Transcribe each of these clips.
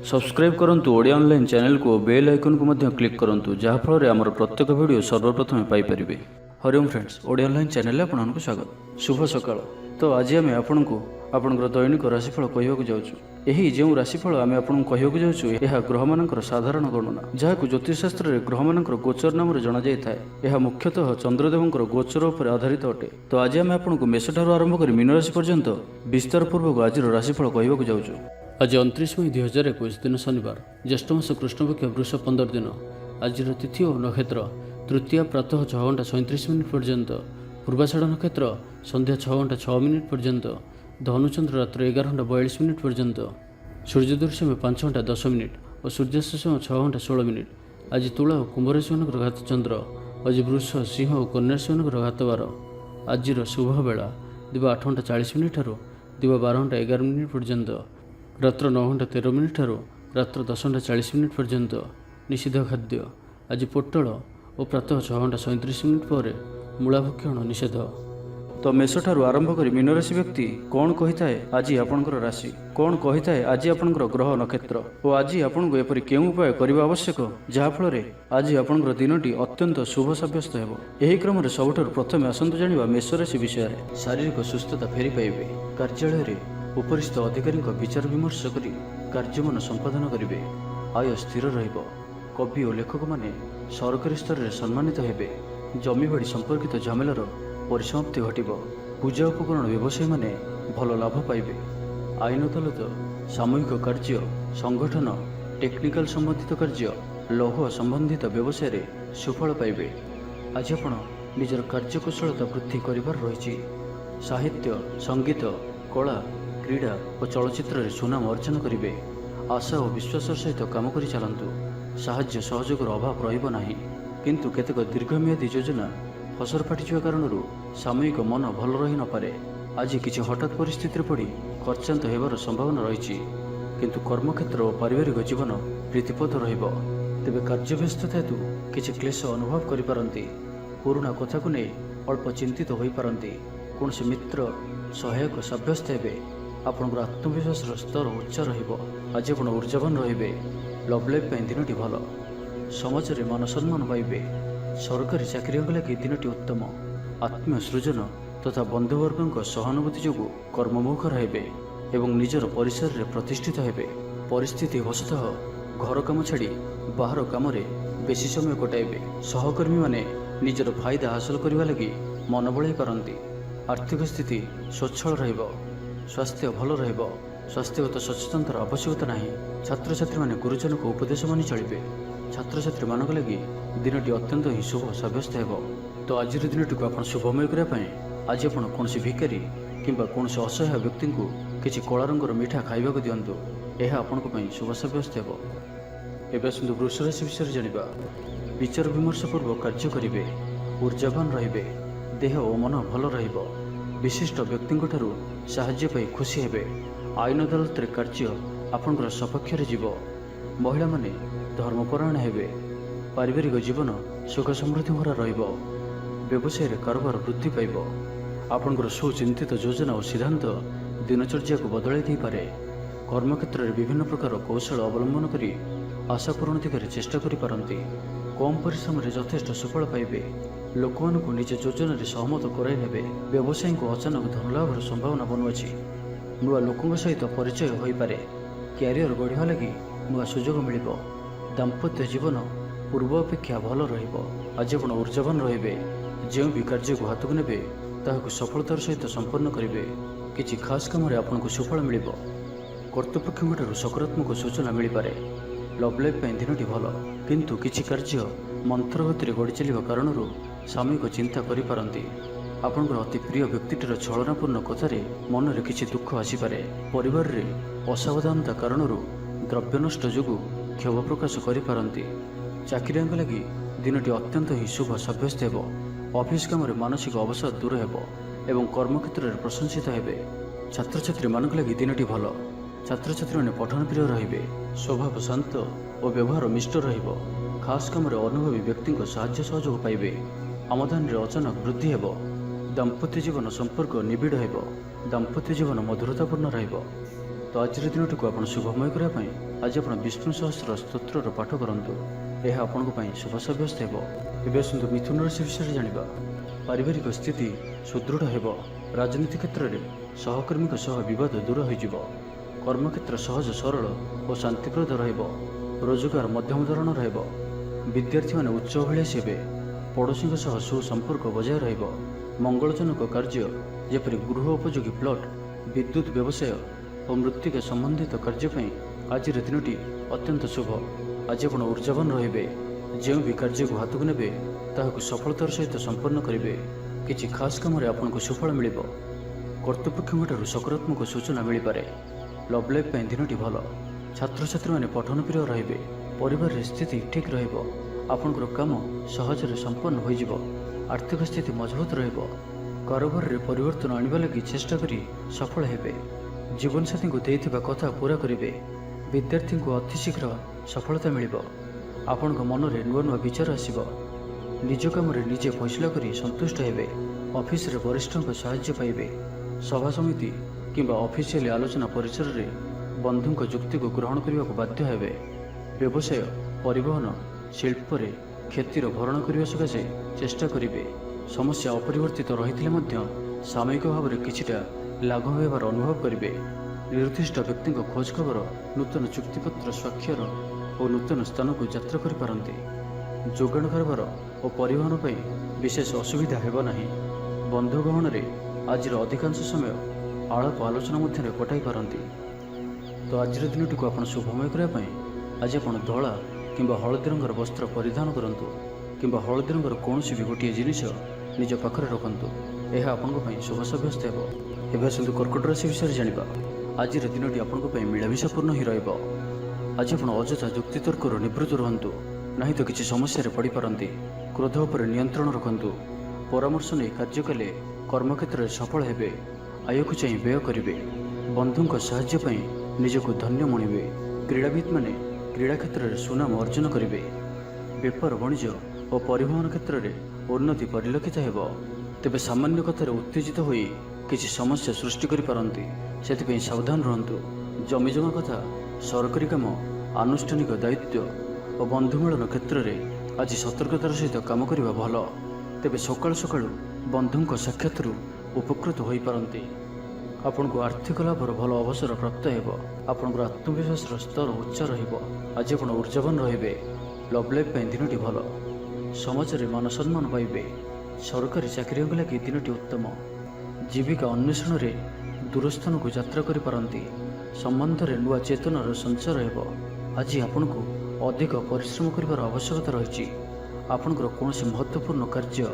Subscribe करंतु Odia online channel को bell icon को मध्य क्लिक करंतु जहाँ फल आमर प्रत्येक वीडियो सर्वप्रथम Piper. Hariom friends, Odia online channel आपको स्वागत। शुभ सकाळ। तो आज आम आपको आपणकर दैनिक राशिफल कहवाक जाऊँ। यही जो राशिफल आम आपको कहवाक जाऊँ यह ग्रह मानकर साधारण गणना जहाँ ज्योतिषशास्त्र में ग्रह मानकर गोचर नाम जना जाए। यह मुख्यतः चंद्रदेवंकर गोचर पर आधारित अटे। तो आज आम आपको मेष ठार आरंभ कर मीन राशि पर्यंत विस्तार पूर्वक आज राशिफल कहवाक जाऊँ। आज 29 मई 2021 दिन शनिवार, ज्येष्ठ मास कृष्णपक्ष वृष 15 दिन। आज तिथि और नक्षत्र तृतीया प्रातः 6:37 पर्यंत, पूर्वाषाढ़ नक्षत्र संध्या 6:06 पर्यंत, धनुचंद्र रात्र 11:42 पर्यंत, सूर्योदय समय 5:10 और सूर्यास्त समय 6:16। आज तुला और कुंभ राशि मानकर घात चंद्र। आज वृष, सिंह और कन्या राशि मानकर घात बार। आज शुभ बेला दिवा 8:40 ठारू दिवा 12:11 पर्यंत, रात्र 9:13 ठारू रात्र 10:40 पर्यंत। निषिद्ध खाद्य आज पोटल और प्रातः 6:37 पर मूला भक्षण निषेध। तो मेष ठारू आरंभ कर मीन राशि व्यक्ति कौन कही थाए आज आपणकर राशि, कौन कही थाए आज आपणकर ग्रह नक्षत्र और आज आपको एपरि केउं उपाय करबा आवश्यक जहाँ फल आज आपणकर दिनटी अत्यंत शुभ सब्यस्त हेबो। एही क्रम रे सबठारु प्रथमे आसंतु जानिबा मेष राशि विषय। शारीरिक सुस्थता फेरी पाइबे। कार्यालय रे उपरिस्थ अधिकारी विचार विमर्श करी कार्यमन संपादन करेंगे। आय स्थिर रहिबो। कवि और लेखक माने सरकारी स्तर में सम्मानित हेबे। जमीबाड़ी संपर्कित झमेलार परिसमाप्ति घटिबो। पूजा उपकरण व्यवसायी माने भल लाभ पाइबे। आईन अदालत, सामूहिक कार्य, संगठन, टेक्निकल संबंधित कार्य, लौह संबंधित व्यवसाय रे सुफल पाइबे। आज आपण निजर कार्यकुशलता वृद्धि करिवार रहिछि। साहित्य, संगीत, कला, क्रीड़ा और चलचित्र रे सुनाम अर्जन करेंगे। आशा और विश्वास सहित काम करी चलतु। साहाय्य सहयोगर अभाव रहिबो नाही, किंतु केतेक दीर्घमियादी योजना फसर फाटिवा कारण सामयिक मन भल रही न पारे। आज किसी हठात परिस्थिति पड़ी खर्चांत होबार संभावना रही, किंतु कर्मक्षेत्र और पारिवारिक जीवन प्रीतिपद रहिबो। तेबे कार्यव्यस्तता हेतु किसी क्लेश अनुभव करिपारंती। पुराणा कथा को नहीं अल्प चिंतित होई पारंती। कौन से मित्र सहायक सब्यस्त हेबे। आपणकर आत्मविश्वास स्तर उच्च रहिबो। आज आप ऊर्जावान रहिबे। लव लाइफ दिनटी भल। समाज में मान सम्मान पाइबे। सरकारी चाकरी लगी दिनटी उत्तम। आत्मीय सृजन तथा बंधुवर्गों सहानुभूति जो कर्ममुख रहिबे एवं निजर परिसर रे प्रतिष्ठित हेबे। परिस्थिति वशतः घर काम छाड़ी बाहर काम बेसी समय कटाइबे। सहकर्मी माने निजर फायदा हासिल करने लगी मन बड़ाई पारंती। आर्थिक स्थिति स्वच्छल रहिबो। स्वास्थ्य भल रहिबो। स्वास्थ्यगत सचेतनतार आवश्यकता नहीं। छात्र छात्री माने गुरुजन को उपदेश मानि चलिबे। छात्र छात्री मानक लगी दिनटी अत्यंत ही शुभ सब्यस्त हेबो। तो आज दिनटी को आपण शुभमय करने आज आपण कौन भिकारी किंबा कौन असहाय व्यक्ति को किसी कला रंगर मिठा खाइबा को दियंतु। यह आपण शुभ सब्यस्त हेबो। एबे आसंतु वृष राशि विषय जानिबा। विचार विमर्श पूर्वक कार्य करिवे। ऊर्जावान रहिबे। देह और मन भल रहिबो। विशिष्ट व्यक्ति साहाय्य पाई खुशी हेबे। आईन अदालत रे कार्य आपणकर सपक्ष रे जीवो। महिला माने धर्मपरायण हेबे। पारिवारिक जीवन सुख समृद्धि भरा रहिबो। व्यवसाय रे कारोबार वृद्धि पाइबो। आपणकर सुचिंतित योजना और सिद्धांत दिनचर्या को बदलाई दे पारे। कर्मक्षेत्र में विभिन्न प्रकार कौशल अवलंबन करी आशा पूरण दिगरे चेष्टा करि पारंती। कम परिश्रम रे यथेष्ट सुफल पाइबे। लोक मानकु निज योजना रे सहमत कराई नेबे। व्यवसायी को अचानक धनलाभर संभावना बनुअछि। नुआ लोकों सहित परिचय हो पारे। क्यारियर गढ़िया लगी नुआ सुजोग मिलिबो। दाम्पत्य जीवन पूर्व अपेक्षा भल रहिबो। आज आपण ऊर्जावान रहिबे। जो भी कार्य को हाथ को नेबे ताहाकु सफलतार सहित संपन्न करिवे। किछि खास काम रे आपनको सुफल मिलिबो। कर्तृपक्षों सकारात्मक सूचना मिल पारे। लव लाइफ दिनटी भल, किंतु किछि कार्य मंत्र गति गढ़ी चलिबा कारण सामयिक चिंता करि पारंती। आपणकर अति प्रिय व्यक्तिटर छलनापूर्ण कथार मन में किसी दुख आसीपे। परिवार रे असावधानता कारण द्रव्य नष्ट जो क्षोभ प्रकाश करिपारंती। चाकरिया लगी दिनटी अत्यंत ही शुभ सब्यस्त हेबो। ऑफिस काम मानसिक अवसाद दूर हेबो एवं कर्मक्षेत्र में प्रशंसित हेबे। छात्र छात्री मानक लगी दिनटी भल। छात्र छात्री माने पठन प्रिय रहिबे। स्वभाव शांत और व्यवहार मिष्ट रहिबो। खास काम अनुभवी व्यक्ति साहाय्य सहयोग पाइबे। आमदानी रे अचानक वृद्धि हेबो। दाम्पत्य जीवन संपर्क निबिड़ हेबो। दाम्पत्य जीवन मधुरतापूर्ण रहिबो। तो ଆଜିର ଦିନଟିକୁ ଆପଣ ଶୁଭମୟ କରିବା ପାଇଁ ଆଜି ଆପଣ ବିଷ୍ଣୁ ସହସ୍ର ସ୍ତୋତ୍ରର ପାଠ କରନ୍ତୁ। ଏହା ଆପଣଙ୍କ ପାଇଁ ଶୁଭ ସାବ୍ୟସ୍ତ ହେବ। ଏବେ ଆସନ୍ତୁ ମିଥୁନ ରାଶି ବିଷୟରେ ଜାଣିବା। ପାରିବାରିକ ସ୍ଥିତି ସୁଦୃଢ଼ ହେବ। ରାଜନୀତି କ୍ଷେତ୍ରରେ ସହକର୍ମୀଙ୍କ ସହ ବିବାଦ ଦୂର ହୋଇଯିବ। କର୍ମକ୍ଷେତ୍ର ସହଜ ସରଳ ଓ ଶାନ୍ତିପ୍ରଦ ରହିବ। ରୋଜଗାର ମଧ୍ୟମ ଧରଣର ହେବ। ବିଦ୍ୟାର୍ଥୀମାନେ ଉଚ୍ଚ ଅଭିଳାଷୀ ହେବେ। ପଡ଼ୋଶୀଙ୍କ ସହ ସୁସମ୍ପର୍କ ବଜାୟ ରହିବ। ମଙ୍ଗଳଜନକ କାର୍ଯ୍ୟ ଯେପରି ଗୃହ ଉପଯୋଗୀ ପ୍ଲଟ୍, ବିଦ୍ୟୁତ୍ ବ୍ୟବସାୟ ଓ ମୃତ୍ତିକା ସମ୍ବନ୍ଧିତ କାର୍ଯ୍ୟ ପାଇଁ ଆଜିର ଦିନଟି ଅତ୍ୟନ୍ତ ଶୁଭ। ଆଜି ଆପଣ ଊର୍ଜାବାନ ରହିବେ। ଯେଉଁ ବି କାର୍ଯ୍ୟକୁ ହାତକୁ ନେବେ ତାହାକୁ ସଫଳତାର ସହିତ ସମ୍ପନ୍ନ କରିବେ। କିଛି ଖାସ୍ କାମରେ ଆପଣଙ୍କୁ ସୁଫଳ ମିଳିବ। କର୍ତ୍ତୃପକ୍ଷଙ୍କଠାରୁ ସକାରାତ୍ମକ ସୂଚନା ମିଳିପାରେ। ଲଭ୍ ଲାଇଫ୍ ପାଇଁ ଦିନଟି ଭଲ। ଛାତ୍ରଛାତ୍ରୀମାନେ ପଠନପ୍ରିୟ ରହିବେ। ପରିବାରରେ ସ୍ଥିତି ଠିକ୍ ରହିବ। ଆପଣଙ୍କର କାମ ସହଜରେ ସମ୍ପନ୍ନ ହୋଇଯିବ। ଆର୍ଥିକ ସ୍ଥିତି ମଜବୁତ ରହିବ। କାରୋବାରରେ ପରିବର୍ତ୍ତନ ଆଣିବା ଲାଗି ଚେଷ୍ଟା କରି ସଫଳ ହେବେ। ଜୀବନସାଥୀଙ୍କୁ ଦେଇଥିବା କଥା ପୂରା କରିବେ। ବିଦ୍ୟାର୍ଥୀଙ୍କୁ ଅତିଶୀଘ୍ର ସଫଳତା ମିଳିବ। ଆପଣଙ୍କ ମନରେ ନୂଆ ନୂଆ ବିଚାର ଆସିବ। ନିଜ କାମରେ ନିଜେ ଫଇସଲା କରି ସନ୍ତୁଷ୍ଟ ହେବେ। ଅଫିସରେ ବରିଷ୍ଠଙ୍କ ସାହାଯ୍ୟ ପାଇବେ। ସଭା ସମିତି କିମ୍ବା ଅଫିସିଆଲି ଆଲୋଚନା ପରିସରରେ ବନ୍ଧୁଙ୍କ ଯୁକ୍ତିକୁ ଗ୍ରହଣ କରିବାକୁ ବାଧ୍ୟ ହେବେ। ବ୍ୟବସାୟ, ପରିବହନ, ଶିଳ୍ପରେ କ୍ଷତିର ଭରଣ କରିବା ସକାଶେ ଚେଷ୍ଟା କରିବେ। ସମସ୍ୟା ଅପରିବର୍ତ୍ତିତ ରହିଥିଲେ ମଧ୍ୟ ସାମୟିକ ଭାବରେ କିଛିଟା ଲାଘବ ହେବାର ଅନୁଭବ କରିବେ। ନିର୍ଦ୍ଦିଷ୍ଟ ବ୍ୟକ୍ତିଙ୍କ ଖୋଜ ଖବର, ନୂତନ ଚୁକ୍ତିପତ୍ର ସ୍ୱାକ୍ଷର ଓ ନୂତନ ସ୍ଥାନକୁ ଯାତ୍ରା କରିପାରନ୍ତି। ଯୋଗାଣ କାରବାର ଓ ପରିବହନ ପାଇଁ ବିଶେଷ ଅସୁବିଧା ହେବ ନାହିଁ। ବନ୍ଧୁ ଗହଣରେ ଆଜିର ଅଧିକାଂଶ ସମୟ ଆଳାପ ଆଲୋଚନା ମଧ୍ୟରେ କଟାଇ ପାରନ୍ତି। ତ ଆଜିର ଦିନଟିକୁ ଆପଣ ଶୁଭମୟ କରିବା ପାଇଁ ଆଜି ଆପଣ ଧଳା କିମ୍ବା ହଳଦୀ ରଙ୍ଗର ବସ୍ତ୍ର ପରିଧାନ କରନ୍ତୁ କିମ୍ବା ହଳଦୀ ରଙ୍ଗର କୌଣସି ବି ଗୋଟିଏ ଜିନିଷ ନିଜ ପାଖରେ ରଖନ୍ତୁ। ଏହା ଆପଣଙ୍କ ପାଇଁ ଶୁଭ ସାବ୍ୟସ୍ତ ହେବ। ଏବେ ଆସନ୍ତୁ କର୍କଟ ରାଶି ବିଷୟରେ ଜାଣିବା। ଆଜିର ଦିନଟି ଆପଣଙ୍କ ପାଇଁ ମିଳାମିଶାପୂର୍ଣ୍ଣ ହିଁ ରହିବ। ଆଜି ଆପଣ ଅଯଥା ଯୁକ୍ତିତର୍କରୁ ନିବୃତ୍ତ ରୁହନ୍ତୁ, ନାହିଁ ତ କିଛି ସମସ୍ୟାରେ ପଡ଼ିପାରନ୍ତି। କ୍ରୋଧ ଉପରେ ନିୟନ୍ତ୍ରଣ ରଖନ୍ତୁ। ପରାମର୍ଶ ନେଇ କାର୍ଯ୍ୟ କଲେ କର୍ମକ୍ଷେତ୍ରରେ ସଫଳ ହେବେ। ଆୟକୁ ଚାହିଁ ବ୍ୟୟ କରିବେ। ବନ୍ଧୁଙ୍କ ସାହାଯ୍ୟ ପାଇଁ ନିଜକୁ ଧନ୍ୟ ମଣିବେ। କ୍ରୀଡ଼ାବିତ୍ମାନେ କ୍ରୀଡ଼ା କ୍ଷେତ୍ରରେ ସୁନାମ ଅର୍ଜନ କରିବେ। ବେପାର ବାଣିଜ୍ୟ ଓ ପରିବହନ କ୍ଷେତ୍ରରେ ଉନ୍ନତି ପରିଲକ୍ଷିତ ହେବ। ତେବେ ସାମାନ୍ୟ କଥାରେ ଉତ୍ତେଜିତ ହୋଇ କିଛି ସମସ୍ୟା ସୃଷ୍ଟି କରିପାରନ୍ତି। ସେଥିପାଇଁ ସାବଧାନ ରୁହନ୍ତୁ। ଜମିଜମା କଥା, ସରକାରୀ କାମ, ଆନୁଷ୍ଠାନିକ ଦାୟିତ୍ୱ ଓ ବନ୍ଧୁମିଳନ କ୍ଷେତ୍ରରେ ଆଜି ସତର୍କତାର ସହିତ କାମ କରିବା ଭଲ। ତେବେ ସକାଳୁ ସକାଳୁ ବନ୍ଧୁଙ୍କ ସାକ୍ଷାତରୁ ଉପକୃତ ହୋଇପାରନ୍ତି। ଆପଣଙ୍କୁ ଆର୍ଥିକ ଲାଭର ଭଲ ଅବସର ପ୍ରାପ୍ତ ହେବ। ଆପଣଙ୍କର ଆତ୍ମବିଶ୍ୱାସର ସ୍ତର ଉଚ୍ଚ ରହିବ। ଆଜି ଆପଣ ଊର୍ଜାବାନ ରହିବେ। ଲଭ୍ ଲାଇଫ୍ ପାଇଁ ଦିନଟି ଭଲ। ସମାଜରେ ମାନ ସମ୍ମାନ ପାଇବେ। ସରକାରୀ ଚାକିରିଙ୍କ ଲାଗି ଦିନଟି ଉତ୍ତମ। ଜୀବିକା ଅନ୍ୱେଷଣରେ ଦୂରସ୍ଥାନକୁ ଯାତ୍ରା କରିପାରନ୍ତି। ସମ୍ବନ୍ଧରେ ନୂଆ ଚେତନାର ସଞ୍ଚାର ହେବ। ଆଜି ଆପଣଙ୍କୁ ଅଧିକ ପରିଶ୍ରମ କରିବାର ଆବଶ୍ୟକତା ରହିଛି। ଆପଣଙ୍କର କୌଣସି ମହତ୍ତ୍ୱପୂର୍ଣ୍ଣ କାର୍ଯ୍ୟ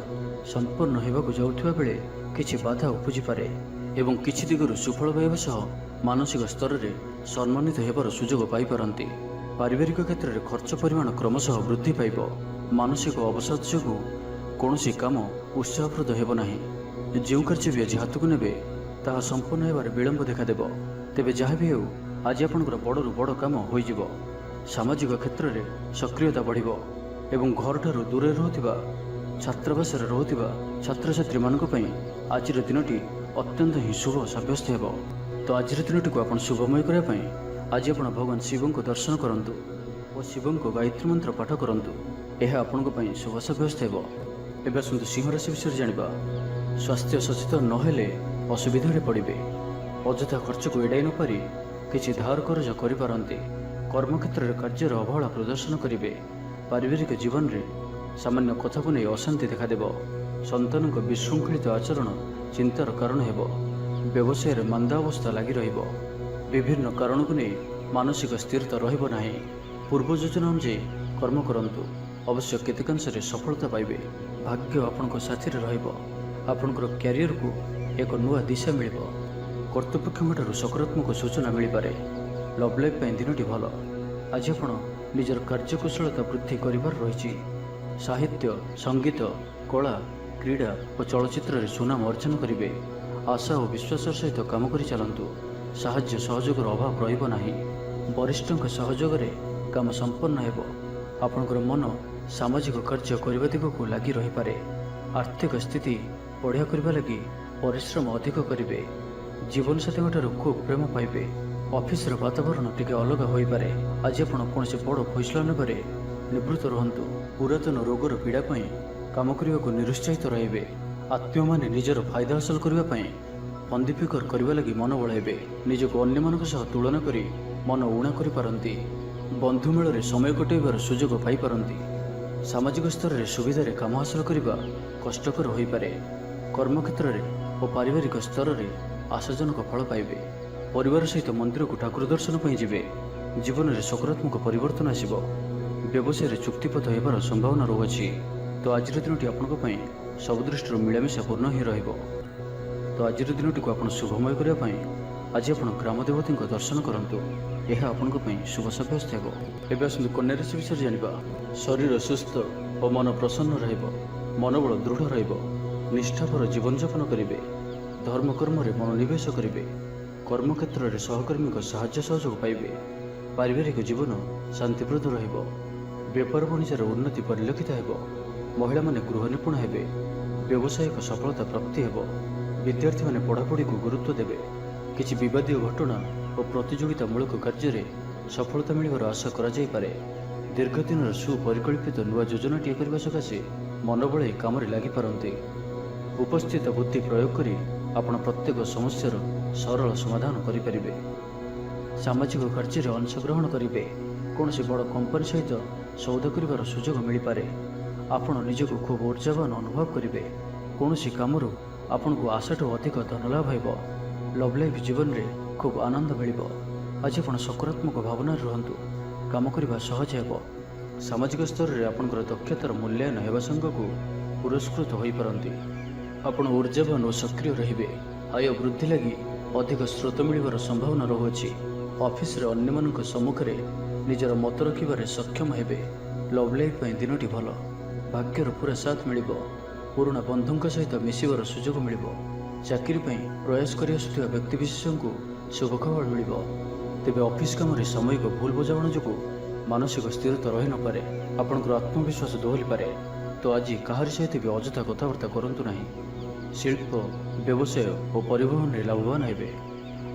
ସମ୍ପନ୍ନ ହେବାକୁ ଯାଉଥିବା ବେଳେ କିଛି ବାଧା ଉପୁଜିପାରେ ଏବଂ କିଛି ଦିଗରୁ ସୁଫଳ ପାଇବା ସହ ମାନସିକ ସ୍ତରରେ ସମ୍ମାନିତ ହେବାର ସୁଯୋଗ ପାଇପାରନ୍ତି। ପାରିବାରିକ କ୍ଷେତ୍ରରେ ଖର୍ଚ୍ଚ ପରିମାଣ କ୍ରମଶଃ ବୃଦ୍ଧି ପାଇବ। ମାନସିକ ଅବସାଦ ଯୋଗୁଁ କୌଣସି କାମ ଉତ୍ସାହପ୍ରଦ ହେବ ନାହିଁ। ଯେଉଁ କାର୍ଯ୍ୟ ବି ଆଜି ହାତକୁ ନେବେ ତାହା ସମ୍ପୂର୍ଣ୍ଣ ହେବାରେ ବିଳମ୍ବ ଦେଖାଦେବ। ତେବେ ଯାହା ବି ହେଉ ଆଜି ଆପଣଙ୍କର ବଡ଼ରୁ ବଡ଼ କାମ ହୋଇଯିବ। ସାମାଜିକ କ୍ଷେତ୍ରରେ ସକ୍ରିୟତା ବଢ଼ିବ ଏବଂ ଘରଠାରୁ ଦୂରରେ ରହୁଥିବା, ଛାତ୍ରାବାସରେ ରହୁଥିବା ଛାତ୍ରଛାତ୍ରୀମାନଙ୍କ ପାଇଁ ଆଜିର ଦିନଟି ଅତ୍ୟନ୍ତ ହିଁ ଶୁଭ ସାବ୍ୟସ୍ତ ହେବ। ତ ଆଜିର ଦିନଟିକୁ ଆପଣ ଶୁଭମୟ କରିବା ପାଇଁ ଆଜି ଆପଣ ଭଗବାନ ଶିବଙ୍କୁ ଦର୍ଶନ କରନ୍ତୁ ଓ ଶିବଙ୍କ ଗାୟତ୍ରୀ ମନ୍ତ୍ର ପାଠ କରନ୍ତୁ। ଏହା ଆପଣଙ୍କ ପାଇଁ ଶୁଭ ସାବ୍ୟସ୍ତ ହେବ। ଏବେ ଆସନ୍ତୁ ସିଂହ ରାଶି ବିଷୟରେ ଜାଣିବା। ସ୍ୱାସ୍ଥ୍ୟ ସଚେତନ ନହେଲେ ଅସୁବିଧାରେ ପଡ଼ିବେ। ଅଯଥା ଖର୍ଚ୍ଚକୁ ଏଡ଼ାଇ ନପାରି କିଛି ଧାର କରଜ କରିପାରନ୍ତି। କର୍ମକ୍ଷେତ୍ରରେ କାର୍ଯ୍ୟର ଅବହେଳା ପ୍ରଦର୍ଶନ କରିବେ। ପାରିବାରିକ ଜୀବନରେ ସାମାନ୍ୟ କଥାକୁ ନେଇ ଅଶାନ୍ତି ଦେଖାଦେବ। ସନ୍ତାନଙ୍କ ବିଶୃଙ୍ଖଳିତ ଆଚରଣ ଚିନ୍ତାର କାରଣ ହେବ। ବ୍ୟବସାୟରେ ମାନ୍ଦା ଅବସ୍ଥା ଲାଗି ରହିବ। ବିଭିନ୍ନ କାରଣକୁ ନେଇ ମାନସିକ ସ୍ଥିରତା ରହିବ ନାହିଁ। ପୂର୍ବ ଯୋଜନା ଅନୁଯାୟୀ କର୍ମ କରନ୍ତୁ। ଅବଶ୍ୟ କେତେକାଂଶରେ ସଫଳତା ପାଇବେ। ଭାଗ୍ୟ ଆପଣଙ୍କ ସାଥିରେ ରହିବ। ଆପଣଙ୍କର କ୍ୟାରିୟରକୁ ଏକ ନୂଆ ଦିଶା ମିଳିବ। କର୍ତ୍ତୃପକ୍ଷଙ୍କଠାରୁ ସକାରାତ୍ମକ ସୂଚନା ମିଳିପାରେ। ଲଭ୍ ଲାଇଫ୍ ପାଇଁ ଦିନଟି ଭଲ। ଆଜି ଆପଣ ନିଜର କାର୍ଯ୍ୟକୁଶଳତା ବୃଦ୍ଧି କରିବାର ରହିଛି। ସାହିତ୍ୟ, ସଙ୍ଗୀତ, କଳା, କ୍ରୀଡ଼ା ଓ ଚଳଚ୍ଚିତ୍ରରେ ସୁନାମ ଅର୍ଜନ କରିବେ। ଆଶା ଓ ବିଶ୍ୱାସର ସହିତ କାମ କରି ଚାଲନ୍ତୁ। ସାହାଯ୍ୟ ସହଯୋଗର ଅଭାବ ରହିବ ନାହିଁ। ବରିଷ୍ଠଙ୍କ ସହଯୋଗରେ କାମ ସମ୍ପନ୍ନ ହେବ। ଆପଣଙ୍କର ମନ ସାମାଜିକ କାର୍ଯ୍ୟ କରିବା ଦିଗକୁ ଲାଗି ରହିପାରେ। ଆର୍ଥିକ ସ୍ଥିତି ବଢ଼ିଆ କରିବା ଲାଗି ପରିଶ୍ରମ ଅଧିକ କରିବେ। ଜୀବନସାଥୀଙ୍କଠାରୁ ଖୁବ୍ ପ୍ରେମ ପାଇବେ। ଅଫିସର ବାତାବରଣ ଟିକେ ଅଲଗା ହୋଇପାରେ। ଆଜି ଆପଣ କୌଣସି ବଡ଼ ଫଇସଲା ନେବାରେ ନିବୃତ୍ତ ରୁହନ୍ତୁ। ପୁରାତନ ରୋଗର ପୀଡ଼ା ପାଇଁ କାମ କରିବାକୁ ନିରୁତ୍ସାହିତ ରହିବେ। ଆତ୍ମୀୟମାନେ ନିଜର ଫାଇଦା ହାସଲ କରିବା ପାଇଁ ଫନ୍ଦି ଫିକର କରିବା ଲାଗି ମନ ବଳାଇବେ। ନିଜକୁ ଅନ୍ୟମାନଙ୍କ ସହ ତୁଳନା କରି ମନ ଉଣା କରିପାରନ୍ତି। ବନ୍ଧୁ ମେଳରେ ସମୟ କଟାଇବାର ସୁଯୋଗ ପାଇପାରନ୍ତି। ସାମାଜିକ ସ୍ତରରେ ସୁବିଧାରେ କାମ ହାସଲ କରିବା କଷ୍ଟକର ହୋଇପାରେ। କର୍ମକ୍ଷେତ୍ରରେ ଓ ପାରିବାରିକ ସ୍ତରରେ ଆଶାଜନକ ଫଳ ପାଇବେ। ପରିବାର ସହିତ ମନ୍ଦିରକୁ ଠାକୁର ଦର୍ଶନ ପାଇଁ ଯିବେ। ଜୀବନରେ ସକାରାତ୍ମକ ପରିବର୍ତ୍ତନ ଆସିବ। ବ୍ୟବସାୟରେ ଚୁକ୍ତିପଥ ହେବାର ସମ୍ଭାବନା ରହୁଅଛି। ତ ଆଜିର ଦିନଟି ଆପଣଙ୍କ ପାଇଁ ସବୁ ଦୃଷ୍ଟିରୁ ମିଳାମିଶା ପୂର୍ଣ୍ଣ ହିଁ ରହିବ। ତ ଆଜିର ଦିନଟିକୁ ଆପଣ ଶୁଭମୟ କରିବା ପାଇଁ ଆଜି ଆପଣ ଗ୍ରାମ ଦେବତୀଙ୍କ ଦର୍ଶନ କରନ୍ତୁ। ଏହା ଆପଣଙ୍କ ପାଇଁ ଶୁଭ ସାବ୍ୟସ୍ତ ହେବ। ଏବେ ଆସନ୍ତୁ କନ୍ୟା ରାଶି ବିଷୟରେ ଜାଣିବା। ଶରୀର ସୁସ୍ଥ ଓ ମନ ପ୍ରସନ୍ନ ରହିବ। ମନୋବଳ ଦୃଢ଼ ରହିବ। ନିଷ୍ଠାପର ଜୀବନଯାପନ କରିବେ। ଧର୍ମକର୍ମରେ ମନୋନିବେଶ କରିବେ। କର୍ମକ୍ଷେତ୍ରରେ ସହକର୍ମୀଙ୍କ ସାହାଯ୍ୟ ସହଯୋଗ ପାଇବେ। ପାରିବାରିକ ଜୀବନ ଶାନ୍ତିପ୍ରଦ ରହିବ। ବେପାର ବାଣିଜ୍ୟର ଉନ୍ନତି ପରିଲକ୍ଷିତ ହେବ। ମହିଳାମାନେ ଗୃହ ନିପୁଣ ହେବେ। ବ୍ୟବସାୟିକ ସଫଳତା ପ୍ରାପ୍ତି ହେବ। ବିଦ୍ୟାର୍ଥୀମାନେ ପଢ଼ାପଢ଼ିକୁ ଗୁରୁତ୍ୱ ଦେବେ। କିଛି ବିବାଦୀୟ ଘଟଣା ଓ ପ୍ରତିଯୋଗିତାମୂଳକ କାର୍ଯ୍ୟରେ ସଫଳତା ମିଳିବାର ଆଶା କରାଯାଇପାରେ। ଦୀର୍ଘଦିନର ସୁପରିକଳ୍ପିତ ନୂଆ ଯୋଜନାଟିଏ କରିବା ସକାଶେ ମନ ବଳାଇ କାମରେ ଲାଗିପାରନ୍ତି। ଉପସ୍ଥିତ ବୁଦ୍ଧି ପ୍ରୟୋଗ କରି ଆପଣ ପ୍ରତ୍ୟେକ ସମସ୍ୟାର ସରଳ ସମାଧାନ କରିପାରିବେ। ସାମାଜିକ କାର୍ଯ୍ୟରେ ଅଂଶଗ୍ରହଣ କରିବେ। କୌଣସି ବଡ଼ କମ୍ପାନୀ ସହିତ ସୌଦା କରିବାର ସୁଯୋଗ ମିଳିପାରେ। ଆପଣ ନିଜକୁ ଖୁବ୍ ଉର୍ଜାବାନ ଅନୁଭବ କରିବେ। କୌଣସି କାମରୁ ଆପଣଙ୍କୁ ଆଶାଠୁ ଅଧିକ ଧନ ଲାଭ ହେବ। ଲଭ୍ ଲାଇଫ୍ ଜୀବନରେ ଖୁବ୍ ଆନନ୍ଦ ମିଳିବ। ଆଜି ଆପଣ ସକାରାତ୍ମକ ଭାବନାରେ ରୁହନ୍ତୁ। କାମ କରିବା ସହଜ ହେବ। ସାମାଜିକ ସ୍ତରରେ ଆପଣଙ୍କର ଦକ୍ଷତାର ମୂଲ୍ୟାୟନ ହେବା ସାଙ୍ଗକୁ ପୁରସ୍କୃତ ହୋଇପାରନ୍ତି। ଆପଣ ଉର୍ଜାବାନ ଓ ସକ୍ରିୟ ରହିବେ। ଆୟ ବୃଦ୍ଧି ଲାଗି ଅଧିକ ସ୍ରୋତ ମିଳିବାର ସମ୍ଭାବନା ରହୁଅଛି। ଅଫିସରେ ଅନ୍ୟମାନଙ୍କ ସମ୍ମୁଖରେ ନିଜର ମତ ରଖିବାରେ ସକ୍ଷମ ହେବେ। ଲଭ୍ ଲାଇଫ୍ ପାଇଁ ଦିନଟି ଭଲ। ଭାଗ୍ୟର ପୁରା ସାଥ ମିଳିବ। ପୁରୁଣା ବନ୍ଧୁଙ୍କ ସହିତ ମିଶିବାର ସୁଯୋଗ ମିଳିବ। ଚାକିରି ପାଇଁ ପ୍ରୟାସ କରି ଆସୁଥିବା ବ୍ୟକ୍ତିବିଶେଷଙ୍କୁ ଶୁଭ ଖବର ମିଳିବ। ତେବେ ଅଫିସ୍ କାମରେ ସାମୟିକ ଭୁଲ ବୁଝାମଣା ଯୋଗୁଁ ମାନସିକ ସ୍ଥିରତା ରହିନପାରେ। ଆପଣଙ୍କର ଆତ୍ମବିଶ୍ୱାସ ଦୋହଲିପାରେ। ତ ଆଜି କାହାରି ସହିତ ବି ଅଯଥା କଥାବାର୍ତ୍ତା କରନ୍ତୁ ନାହିଁ। ଶିଳ୍ପ, ବ୍ୟବସାୟ ଓ ପରିବହନରେ ଲାଭବାନ ହେବେ।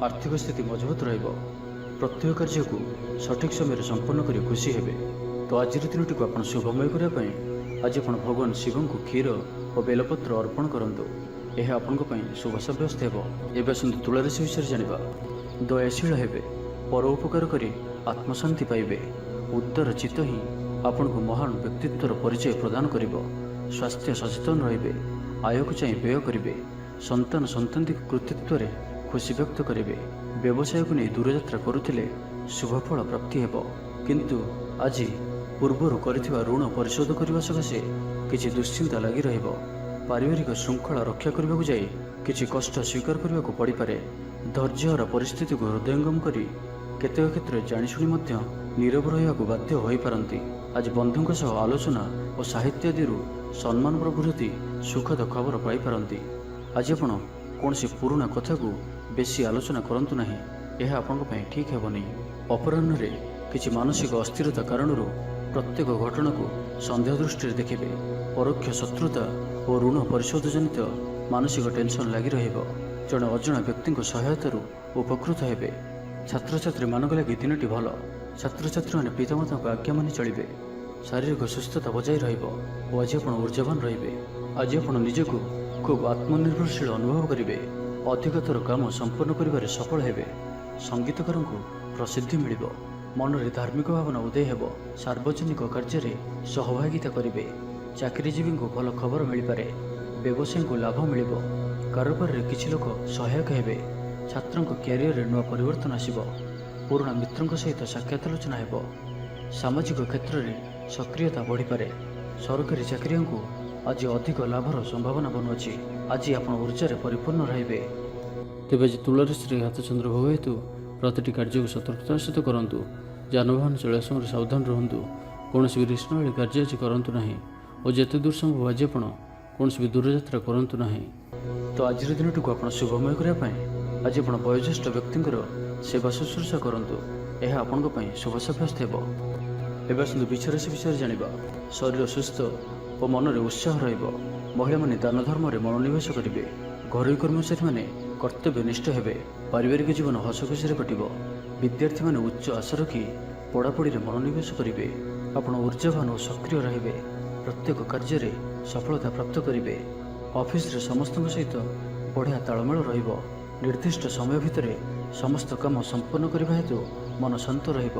ଆର୍ଥିକ ସ୍ଥିତି ମଜବୁତ ରହିବ। ପ୍ରତ୍ୟେକ କାର୍ଯ୍ୟକୁ ସଠିକ୍ ସମୟରେ ସମ୍ପନ୍ନ କରି ଖୁସି ହେବେ। ତ ଆଜିର ଦିନଟିକୁ ଆପଣ ଶୁଭମୟ କରିବା ପାଇଁ ଆଜି ଆପଣ ଭଗବାନ ଶିବଙ୍କୁ କ୍ଷୀର ଓ ବେଲପତ୍ର ଅର୍ପଣ କରନ୍ତୁ। ଏହା ଆପଣଙ୍କ ପାଇଁ ଶୁଭ ସାବ୍ୟସ୍ତ ହେବ। ଏବେ ଆସନ୍ତୁ ତୁଳା ରାଶି ବିଷୟରେ ଜାଣିବା। ଦୟାଶୀଳ ହେବେ। ପର ଉପକାର କରି ଆତ୍ମଶାନ୍ତି ପାଇବେ। ଉଦାର ଚିତ୍ତ ହିଁ ଆପଣଙ୍କୁ ମହାନ ବ୍ୟକ୍ତିତ୍ୱର ପରିଚୟ ପ୍ରଦାନ କରିବ। ସ୍ୱାସ୍ଥ୍ୟ ସଚେତନ ରହିବେ। ଆୟକୁ ଚାହିଁ ବ୍ୟୟ କରିବେ। ସନ୍ତାନଙ୍କ କୃତିତ୍ୱରେ ଖୁସି ବ୍ୟକ୍ତ କରିବେ। ବ୍ୟବସାୟକୁ ନେଇ ଦୂରଯାତ୍ରା କରୁଥିଲେ ଶୁଭଫଳ ପ୍ରାପ୍ତି ହେବ। କିନ୍ତୁ ଆଜି ପୂର୍ବରୁ କରିଥିବା ଋଣ ପରିଶୋଧ କରିବା ସକାଶେ କିଛି ଦୁଶ୍ଚିନ୍ତା ଲାଗି ରହିବ। ପାରିବାରିକ ଶୃଙ୍ଖଳା ରକ୍ଷା କରିବାକୁ ଯାଇ କିଛି କଷ୍ଟ ସ୍ୱୀକାର କରିବାକୁ ପଡ଼ିପାରେ। ଧୈର୍ଯ୍ୟହରା ପରିସ୍ଥିତିକୁ ହୃଦୟଙ୍ଗମ କରି କେତେକ କ୍ଷେତ୍ରରେ ଜାଣିଶୁଣି ମଧ୍ୟ ନୀରବ ରହିବାକୁ ବାଧ୍ୟ ହୋଇପାରନ୍ତି। ଆଜି ବନ୍ଧୁଙ୍କ ସହ ଆଲୋଚନା ଓ ସାହିତ୍ୟ ଆଦିରୁ ସମ୍ମାନ ପ୍ରଭୃତି ସୁଖଦ ଖବର ପାଇପାରନ୍ତି। ଆଜି ଆପଣ କୌଣସି ପୁରୁଣା କଥାକୁ ବେଶୀ ଆଲୋଚନା କରନ୍ତୁ ନାହିଁ। ଏହା ଆପଣଙ୍କ ପାଇଁ ଠିକ୍ ହେବନି। ଅପରାହ୍ନରେ କିଛି ମାନସିକ ଅସ୍ଥିରତା କାରଣରୁ ପ୍ରତ୍ୟେକ ଘଟଣାକୁ ସନ୍ଦେହ ଦୃଷ୍ଟିରେ ଦେଖିବେ। ପରୋକ୍ଷ ଶତ୍ରୁତା ଓ ଋଣ ପରିଶୋଧ ଜନିତ ମାନସିକ ଟେନସନ୍ ଲାଗି ରହିବ। ଜଣେ ଅଜଣା ବ୍ୟକ୍ତିଙ୍କ ସହାୟତାରୁ ଉପକୃତ ହେବେ। ଛାତ୍ରଛାତ୍ରୀମାନଙ୍କ ଲାଗି ଦିନଟି ଭଲ। ଛାତ୍ରଛାତ୍ରୀମାନେ ପିତାମାତାଙ୍କ ଆଜ୍ଞା ମାନି ଚଳିବେ। ଶାରୀରିକ ସୁସ୍ଥତା ବଜାୟ ରହିବ ଓ ଆଜି ଆପଣ ଉର୍ଜାବାନ ରହିବେ। ଆଜି ଆପଣ ନିଜକୁ ଖୁବ୍ ଆତ୍ମନିର୍ଭରଶୀଳ ଅନୁଭବ କରିବେ। ଅଧିକତର କାମ ସମ୍ପନ୍ନ କରିବାରେ ସଫଳ ହେବେ। ସଙ୍ଗୀତକାରଙ୍କୁ ପ୍ରସିଦ୍ଧି ମିଳିବ। ମନରେ ଧାର୍ମିକ ଭାବନା ଉଦୟ ହେବ। ସାର୍ବଜନିକ କାର୍ଯ୍ୟରେ ସହଭାଗିତା କରିବେ। ଚାକିରିଜୀବୀଙ୍କୁ ଭଲ ଖବର ମିଳିପାରେ। ବ୍ୟବସାୟୀଙ୍କୁ ଲାଭ ମିଳିବ। କାରବାରରେ କିଛି ଲୋକ ସହାୟକ ହେବେ। ଛାତ୍ରଙ୍କ କ୍ୟାରିୟରରେ ନୂଆ ପରିବର୍ତ୍ତନ ଆସିବ। ପୁରୁଣା ମିତ୍ରଙ୍କ ସହିତ ସାକ୍ଷାତ ଆଲୋଚନା ହେବ। ସାମାଜିକ କ୍ଷେତ୍ରରେ ସକ୍ରିୟତା ବଢ଼ିପାରେ। ସରକାରୀ ଚାକିରିଆଙ୍କୁ ଆଜି ଅଧିକ ଲାଭର ସମ୍ଭାବନା ବନୁଅଛି। ଆଜି ଆପଣ ଉର୍ଜାରେ ପରିପୂର୍ଣ୍ଣ ରହିବେ। ତେବେ ଆଜି ତୁଳା ରାଶିରେ ହାତଚନ୍ଦ୍ର ଭୋଗ ହେତୁ ପ୍ରତିଟି କାର୍ଯ୍ୟକୁ ସତର୍କତାର ସହିତ କରନ୍ତୁ। ଯାନବାହନ ଚଳାଇବା ସମୟରେ ସାବଧାନ ରୁହନ୍ତୁ। କୌଣସି ବି ରିଷ୍ଣଳି କାର୍ଯ୍ୟ ଆଜି କରନ୍ତୁ ନାହିଁ ଓ ଯେତେ ଦୂର ସମ୍ଭବ ଆଜି ଆପଣ କୌଣସି ବି ଦୂରଯାତ୍ରା କରନ୍ତୁ ନାହିଁ। ତ ଆଜିର ଦିନଟିକୁ ଆପଣ ଶୁଭମୟ କରିବା ପାଇଁ ଆଜି ଆପଣ ବୟୋଜ୍ୟେଷ୍ଠ ବ୍ୟକ୍ତିଙ୍କର ସେବା ଶୁଶ୍ରୂଷା କରନ୍ତୁ। ଏହା ଆପଣଙ୍କ ପାଇଁ ଶୁଭ ସାବ୍ୟସ୍ତ ହେବ। ଏବେ ଆସନ୍ତୁ ବୃଷ ରାଶି ବିଷୟରେ ଜାଣିବା। ଶରୀର ସୁସ୍ଥ ଓ ମନରେ ଉତ୍ସାହ ରହିବ। ମହିଳାମାନେ ଦାନ ଧର୍ମରେ ମନୋନିବେଶ କରିବେ। ଘରୋଇ କର୍ମଚାରୀମାନେ କର୍ତ୍ତବ୍ୟନିଷ୍ଠ ହେବେ। ପାରିବାରିକ ଜୀବନ ହସଖୁସିରେ କଟିବ। ବିଦ୍ୟାର୍ଥୀମାନେ ଉଚ୍ଚ ଆଶା ରଖି ପଢ଼ାପଢ଼ିରେ ମନୋନିବେଶ କରିବେ। ଆପଣ ଊର୍ଜାବାନ ଓ ସକ୍ରିୟ ରହିବେ। ପ୍ରତ୍ୟେକ କାର୍ଯ୍ୟରେ ସଫଳତା ପ୍ରାପ୍ତ କରିବେ। ଅଫିସରେ ସମସ୍ତଙ୍କ ସହିତ ବଢ଼ିଆ ତାଳମେଳ ରହିବ। ନିର୍ଦ୍ଦିଷ୍ଟ ସମୟ ଭିତରେ ସମସ୍ତ କାମ ସମ୍ପନ୍ନ କରିବା ହେତୁ ମନ ଶାନ୍ତ ରହିବ।